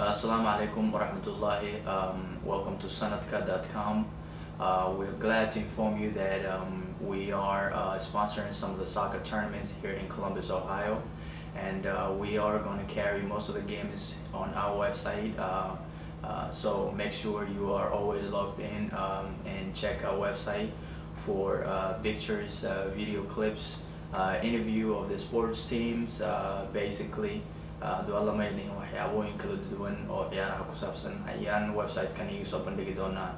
Assalamu alaikum wa rahmatullahi. Welcome to sanadka.com. We're glad to inform you that we are sponsoring some of the soccer tournaments here in Columbus, Ohio, and we are going to carry most of the games on our website. So make sure you are always logged in and check our website for pictures, video clips, interview of the sports teams, basically. Duwala may ling waxyaabooyin kala duwan oo ciyaaraha ku saabsan ayaan website-kan iga soo bandhigi doonaa.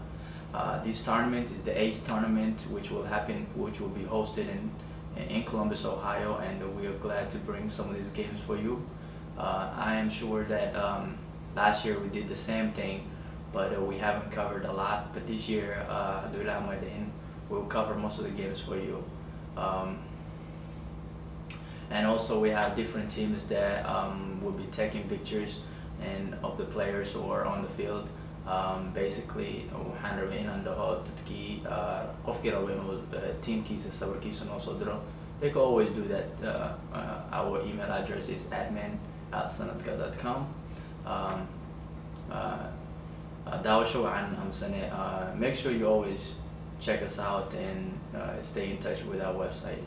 This tournament is the 8th tournament which will be hosted in Columbus, Ohio, and we are glad to bring some of these games for you. I am sure that last year we did the same thing, but we haven't covered a lot. But this year, we'll cover most of the games for you. And also we have different teams that will be taking pictures of the players who are on the field. Basically, waxaan rabay inaan dhaho dadkii qofkii rabo inuu teamkiisa sawirkiisa noo soo diro. They can always do that. Our email address is admin@sanadka.com. Daawasho wacan amsane. Make sure you always check us out and stay in touch with our website.